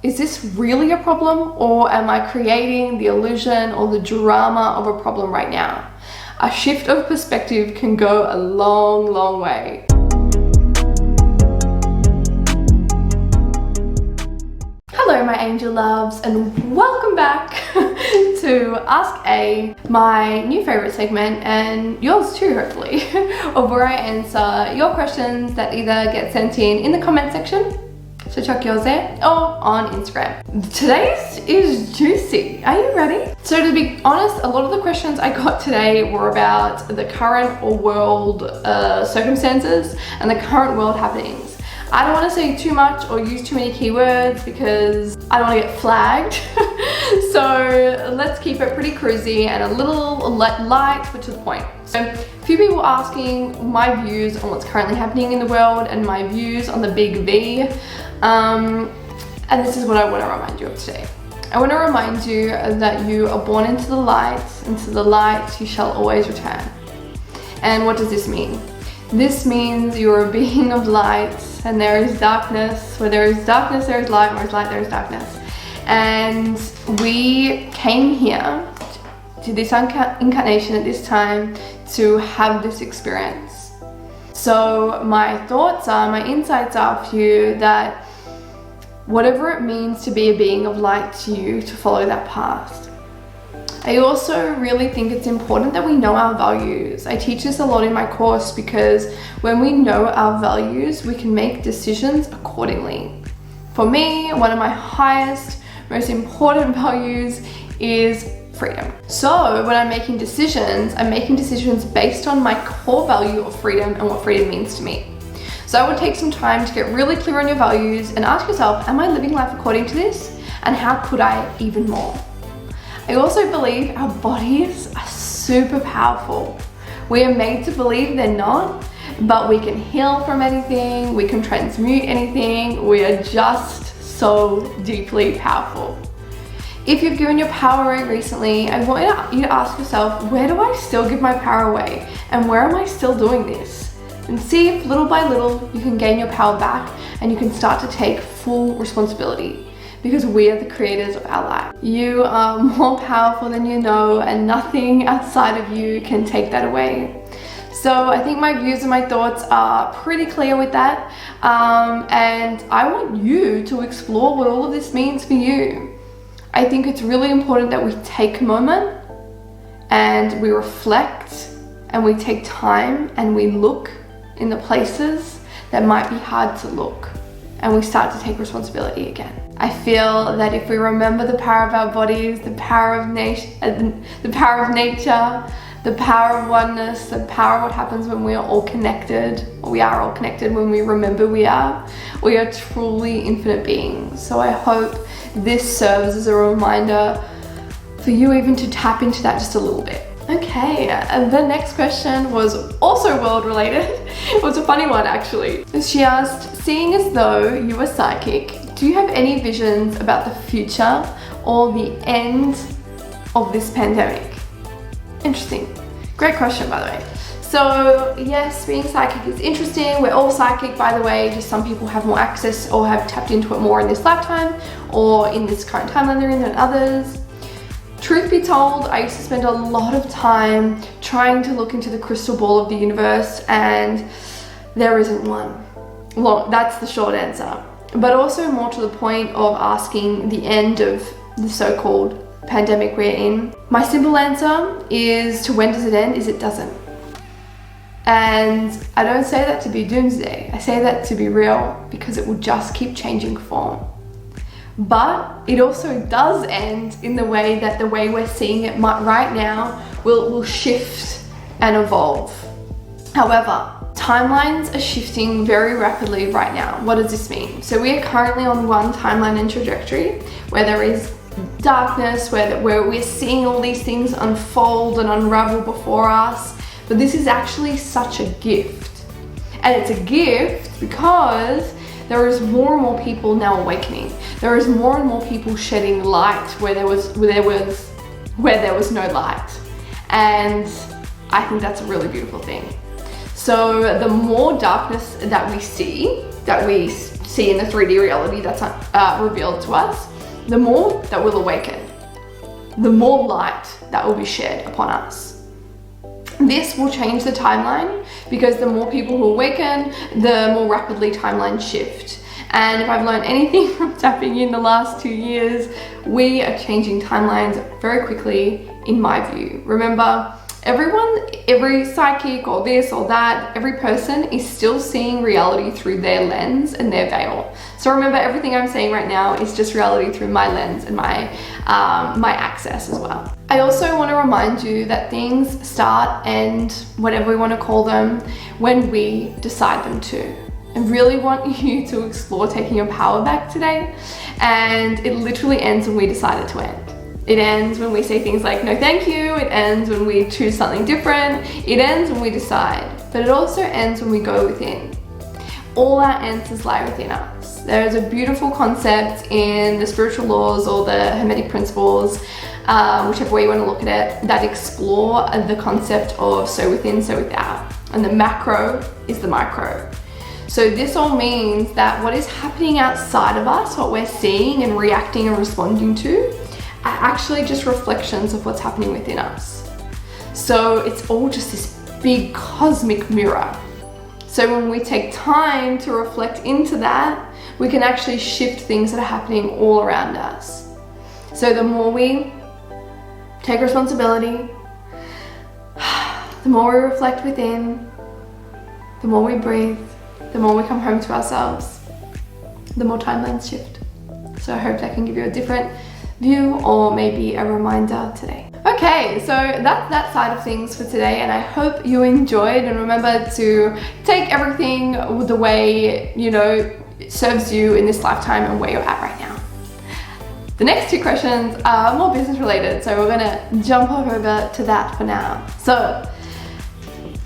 is this really a problem, or am I creating the illusion or the drama of a problem right now? A shift of perspective can go a long, long way. Hello my angel loves, and welcome back to Ask A, my new favorite segment, and yours too hopefully, of where I answer your questions that either get sent in the comment section, so chuck yours there, or on Instagram. Today's is juicy. Are you ready? So to be honest, a lot of the questions I got today were about the current world circumstances and the current world happenings. I don't want to say too much or use too many keywords because I don't want to get flagged. So let's keep it pretty cruisy and a little light, but to the point. So a few people asking my views on what's currently happening in the world and my views on the big V. And this is what I want to remind you of today. I want to remind you that you are born into the light you shall always return. And what does this mean? This means you're a being of light, and there is darkness. Where there is darkness, there is light. Where there is light, there is darkness. And we came here to this incarnation at this time to have this experience. So my thoughts are, my insights are for you that whatever it means to be a being of light to you, to follow that path. I also really think it's important that we know our values. I teach this a lot in my course because when we know our values, we can make decisions accordingly. For me, one of my highest, most important values is freedom. So when I'm making decisions based on my core value of freedom and what freedom means to me. So I would take some time to get really clear on your values and ask yourself, am I living life according to this? And how could I even more? I also believe our bodies are super powerful. We are made to believe they're not, but we can heal from anything, we can transmute anything, we are just so deeply powerful. If you've given your power away recently, I want you to ask yourself, where do I still give my power away? And where am I still doing this? And see if little by little you can gain your power back and you can start to take full responsibility. Because we are the creators of our life. You are more powerful than you know, and nothing outside of you can take that away. So I think my views and my thoughts are pretty clear with that. And I want you to explore what all of this means for you. I think it's really important that we take a moment and we reflect and we take time and we look in the places that might be hard to look, and we start to take responsibility again. I feel that if we remember the power of our bodies, the power of nature, the power of oneness, the power of what happens when we are all connected, or we are all connected when we remember we are truly infinite beings. So I hope this serves as a reminder for you even to tap into that just a little bit. Okay, the next question was also world related. It was a funny one actually. She asked, seeing as though you were psychic, do you have any visions about the future or the end of this pandemic? Interesting. Great question, by the way. So yes, being psychic is interesting. We're all psychic, by the way, just some people have more access or have tapped into it more in this lifetime or in this current timeline they're in than others. Truth be told, I used to spend a lot of time trying to look into the crystal ball of the universe, and there isn't one. Well, that's the short answer. But also more to the point of asking the end of the so-called pandemic we're in. My simple answer is to when does it end is it doesn't. And I don't say that to be doomsday. I say that to be real because it will just keep changing form. But it also does end in the way that the way we're seeing it right now will shift and evolve. However, timelines are shifting very rapidly right now. What does this mean? So we are currently on one timeline and trajectory where there is darkness, where we're seeing all these things unfold and unravel before us. But this is actually such a gift. And it's a gift because there is more and more people now awakening. There is more and more people shedding light where there was no light. And I think that's a really beautiful thing. So the more darkness that we see see in the 3D reality that's revealed to us, the more that we'll awaken, the more light that will be shed upon us. This will change the timeline because the more people who awaken, the more rapidly timelines shift. And if I've learned anything from tapping in the last 2 years, we are changing timelines very quickly, in my view. Remember, every psychic or this or that, every person is still seeing reality through their lens and their veil. So remember, everything I'm saying right now is just reality through my lens and my access as well. I also want to remind you that things start, end, whatever we want to call them, when we decide them to. I really want you to explore taking your power back today, and it literally ends when we decide it to end. It ends when we say things like, no thank you. It ends when we choose something different. It ends when we decide, but it also ends when we go within. All our answers lie within us. There is a beautiful concept in the spiritual laws or the Hermetic principles, whichever way you want to look at it, that explore the concept of so within, so without. And the macro is the micro. So this all means that what is happening outside of us, what we're seeing and reacting and responding to, are actually just reflections of what's happening within us. So it's all just this big cosmic mirror. So when we take time to reflect into that, we can actually shift things that are happening all around us. So the more we take responsibility, the more we reflect within, the more we breathe, the more we come home to ourselves, the more timelines shift. So I hope that can give you a different view or maybe a reminder today. Okay, so that's that side of things for today, and I hope you enjoyed, and remember to take everything the way, it serves you in this lifetime and where you're at right now. The next 2 questions are more business related, so we're gonna jump over to that for now. So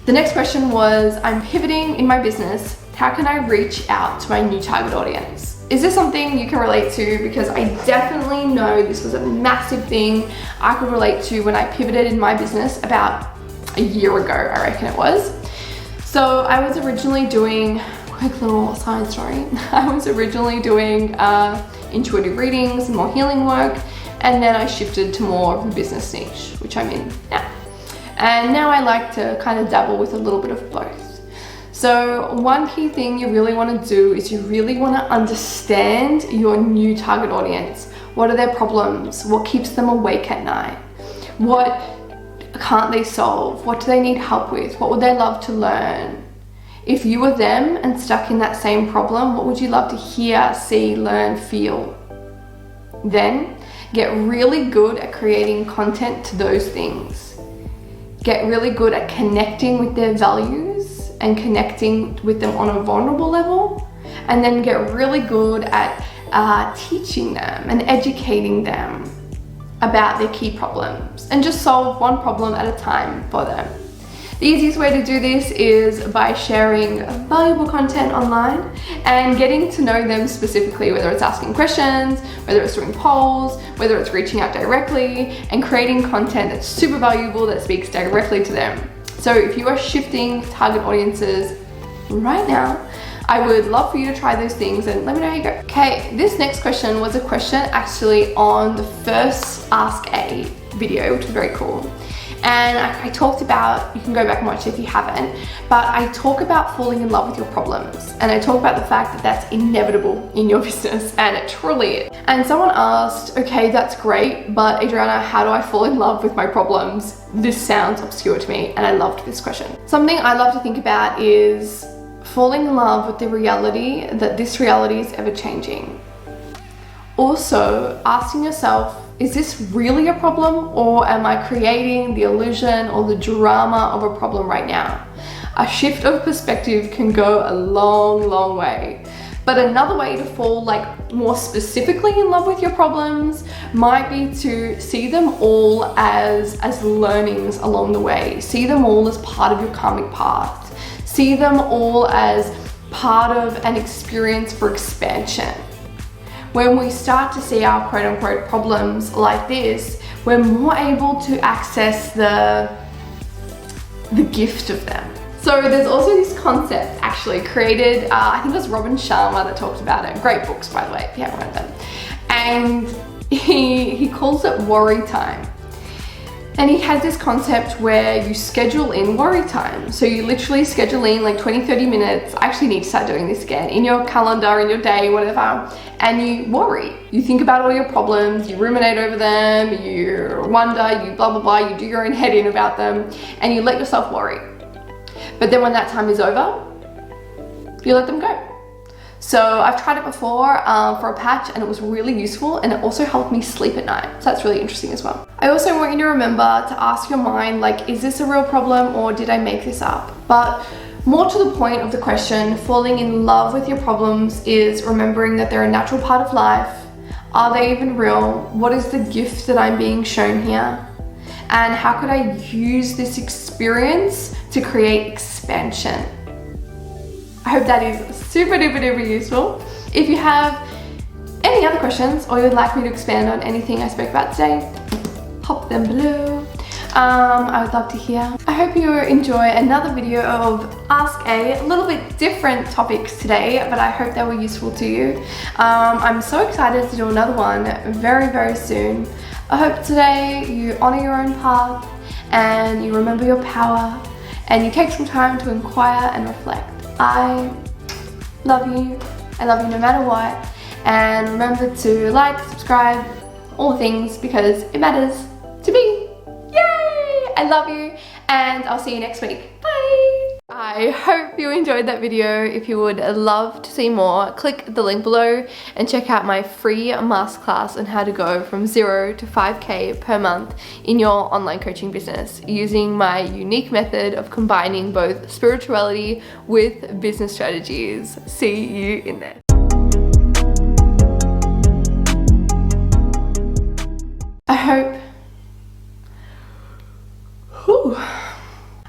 the next question was, I'm pivoting in my business. How can I reach out to my new target audience? Is this something you can relate to? Because I definitely know this was a massive thing I could relate to when I pivoted in my business about a year ago, I reckon it was. So I was originally doing, quick little side story, I was originally doing intuitive readings and more healing work, and then I shifted to more of a business niche, which I'm in now. And now I like to kind of dabble with a little bit of both. So one key thing you really want to do is you really want to understand your new target audience. What are their problems? What keeps them awake at night? What can't they solve? What do they need help with? What would they love to learn? If you were them and stuck in that same problem, what would you love to hear, see, learn, feel? Then get really good at creating content to those things. Get really good at connecting with their values and connecting with them on a vulnerable level, and then get really good at teaching them and educating them about their key problems, and just solve one problem at a time for them. The easiest way to do this is by sharing valuable content online and getting to know them specifically, whether it's asking questions, whether it's doing polls, whether it's reaching out directly and creating content that's super valuable that speaks directly to them. So if you are shifting target audiences right now, I would love for you to try those things and let me know how you go. Okay, this next question was a question actually on the first Ask A video, which was very cool. And I talked about, you can go back and watch it if you haven't, but I talk about falling in love with your problems. And I talk about the fact that that's inevitable in your business, and it truly is. And someone asked, okay, that's great, but Adriana, how do I fall in love with my problems? This sounds obscure to me, and I loved this question. Something I love to think about is falling in love with the reality that this reality is ever changing. Also, asking yourself, is this really a problem, or am I creating the illusion or the drama of a problem right now? A shift of perspective can go a long, long way. But another way to fall more specifically in love with your problems might be to see them all as learnings along the way. See them all as part of your karmic path. See them all as part of an experience for expansion. When we start to see our quote-unquote problems like this, we're more able to access the gift of them. So there's also this concept actually created, I think it was Robin Sharma that talked about it. Great books, by the way, if you haven't read them. And he calls it worry time. And he has this concept where you schedule in worry time. So you literally schedule in like 20-30 minutes. I actually need to start doing this again, in your calendar, in your day, whatever, and you worry. You think about all your problems, you ruminate over them, you wonder, you blah blah blah, you do your own head in about them, and you let yourself worry. But then when that time is over, you let them go. So I've tried it before for a patch, and it was really useful, and it also helped me sleep at night. So that's really interesting as well. I also want you to remember to ask your mind, like, is this a real problem or did I make this up? But more to the point of the question, falling in love with your problems is remembering that they're a natural part of life. Are they even real? What is the gift that I'm being shown here? And how could I use this experience to create expansion? I hope that is super duper duper useful. If you have any other questions or you'd like me to expand on anything I spoke about today, pop them below. I would love to hear. I hope you enjoy another video of Ask A little bit different topics today, but I hope they were useful to you. I'm so excited to do another one very, very soon. I hope today you honor your own path and you remember your power and you take some time to inquire and reflect. I love you. I love you no matter what. And remember to like, subscribe, all the things, because it matters to me. Yay! I love you, and I'll see you next week. Bye! I hope you enjoyed that video. If you would love to see more, click the link below and check out my free masterclass on how to go from 0 to 5K per month in your online coaching business using my unique method of combining both spirituality with business strategies. See you in there. I hope. Whew.